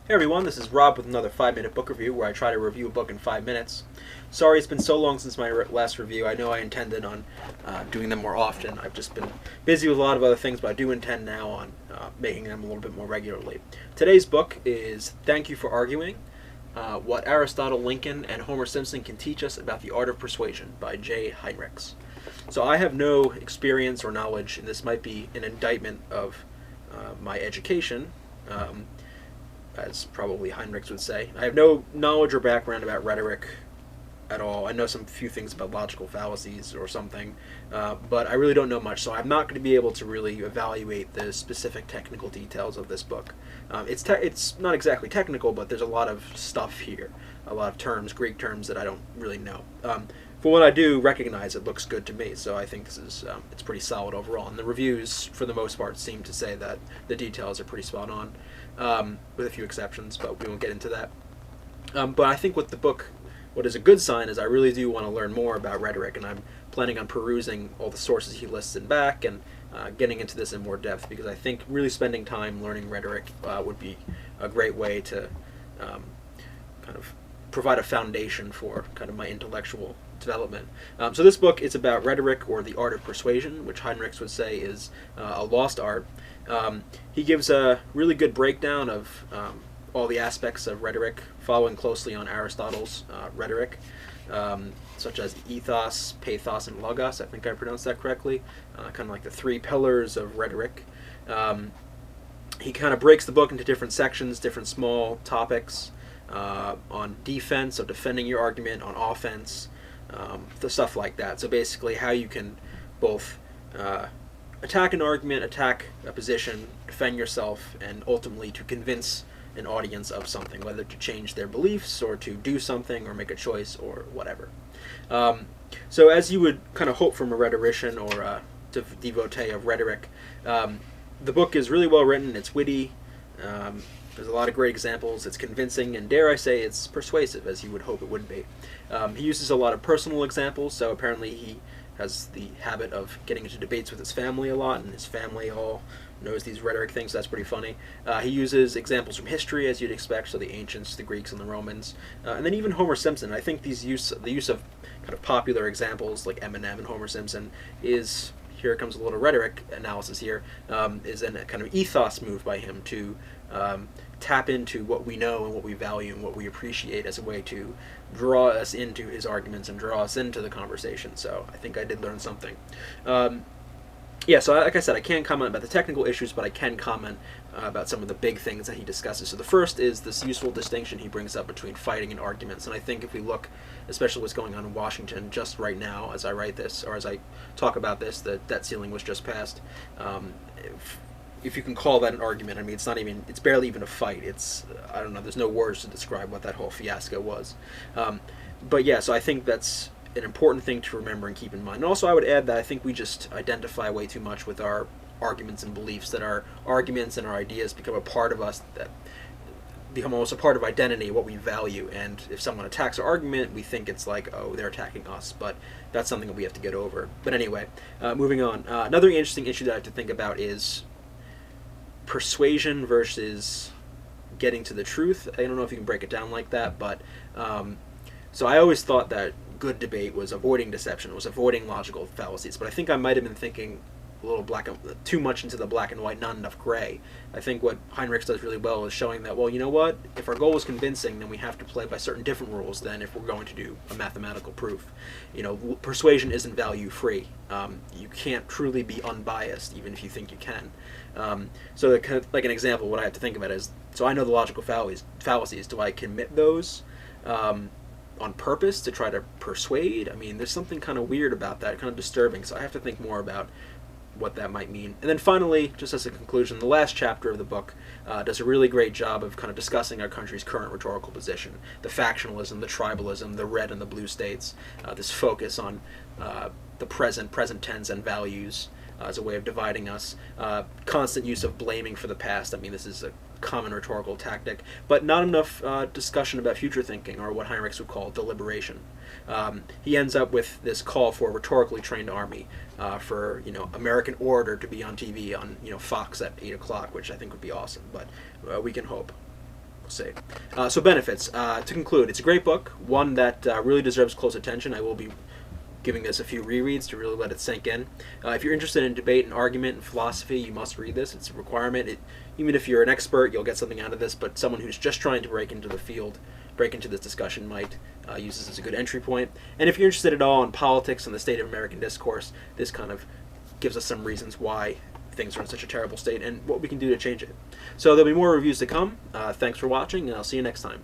Hey everyone, this is Rob with another 5-minute book review where I try to review a book in 5 minutes. Sorry it's been so long since my last review. I know I intended on doing them more often. I've just been busy with a lot of other things, but I do intend now on making them a little bit more regularly. Today's book is Thank You for Arguing, What Aristotle, Lincoln, and Homer Simpson Can Teach Us About the Art of Persuasion by J. Heinrichs. So I have no experience or knowledge, and this might be an indictment of my education. As probably Heinrichs would say. I have no knowledge or background about rhetoric at all. I know some few things about logical fallacies or something, but I really don't know much, so I'm not going to be able to really evaluate the specific technical details of this book. It's not exactly technical, but there's a lot of stuff here, a lot of terms, Greek terms that I don't really know. For what I do recognize, it looks good to me, so I think this is it's pretty solid overall. And the reviews, for the most part, seem to say that the details are pretty spot on, with a few exceptions, but we won't get into that. But I think with the book, what is a good sign is I really do want to learn more about rhetoric, and I'm planning on perusing all the sources he lists in back and getting into this in more depth, because I think really spending time learning rhetoric would be a great way to kind of provide a foundation for kind of my intellectual development. So this book is about rhetoric, or the art of persuasion, which Heinrichs would say is a lost art. He gives a really good breakdown of all the aspects of rhetoric, following closely on Aristotle's rhetoric, such as ethos, pathos, and logos. I think I pronounced that correctly. Kind of like the three pillars of rhetoric. He kind of breaks the book into different sections, different small topics, on defense, so defending your argument, on offense, the stuff like that. So basically how you can both attack an argument, attack a position, defend yourself, and ultimately to convince an audience of something, whether to change their beliefs or to do something or make a choice or whatever. So as you would kind of hope from a rhetorician or a devotee of rhetoric, the book is really well written, it's witty, there's a lot of great examples, it's convincing, and dare I say it's persuasive, as you would hope it would be. He uses a lot of personal examples, so apparently he has the habit of getting into debates with his family a lot, and his family all knows these rhetoric things, so that's pretty funny. He uses examples from history, as you'd expect, so the ancients, the Greeks, and the Romans, and then even Homer Simpson. I think the use of kind of popular examples like Eminem and Homer Simpson is, here comes a little rhetoric analysis here, is a kind of ethos move by him to tap into what we know and what we value and what we appreciate as a way to draw us into his arguments and draw us into the conversation. So I think I did learn something. Yeah, so like I said, I can't comment about the technical issues, but I can comment about some of the big things that he discusses. So the first is this useful distinction he brings up between fighting and arguments. And I think if we look, especially what's going on in Washington just right now as I write this, or as I talk about this, the debt ceiling was just passed. If you can call that an argument, I mean, it's barely even a fight. I don't know, there's no words to describe what that whole fiasco was. But yeah, so I think that's an important thing to remember and keep in mind. And also I would add that I think we just identify way too much with our arguments and beliefs, that our arguments and our ideas become a part of us, that become almost a part of identity, what we value. And if someone attacks our argument, we think it's like, oh, they're attacking us, but that's something that we have to get over. But anyway, moving on. Another interesting issue that I have to think about is persuasion versus getting to the truth. I don't know if you can break it down like that, but so I always thought that good debate was avoiding deception, was avoiding logical fallacies, but I think I might have been thinking a little too much into the black and white, not enough gray. I think what Heinrichs does really well is showing that, well, you know what, if our goal is convincing, then we have to play by certain different rules than if we're going to do a mathematical proof. You know, persuasion isn't value free. You can't truly be unbiased, even if you think you can. So like an example, what I have to think about is, so I know the logical fallacies. Do I commit those on purpose to try to persuade? I mean, there's something kind of weird about that, kind of disturbing, so I have to think more about what that might mean. And then finally, just as a conclusion, the last chapter of the book does a really great job of kind of discussing our country's current rhetorical position, the factionalism, the tribalism, the red and the blue states, this focus on the present tense and values as a way of dividing us, constant use of blaming for the past. I mean, this is a common rhetorical tactic, but not enough discussion about future thinking, or what Heinrichs would call deliberation. He ends up with this call for a rhetorically trained army, for American orator to be on TV on Fox at 8 o'clock, which I think would be awesome, but we can hope. We'll see. So benefits. To conclude, it's a great book, one that really deserves close attention. I will be giving this a few rereads to really let it sink in. If you're interested in debate and argument and philosophy, you must read this. It's a requirement. Even if you're an expert, you'll get something out of this, but someone who's just trying to break into the field, break into this discussion, might use this as a good entry point. And if you're interested at all in politics and the state of American discourse, this kind of gives us some reasons why things are in such a terrible state and what we can do to change it. So there'll be more reviews to come. Thanks for watching, and I'll see you next time.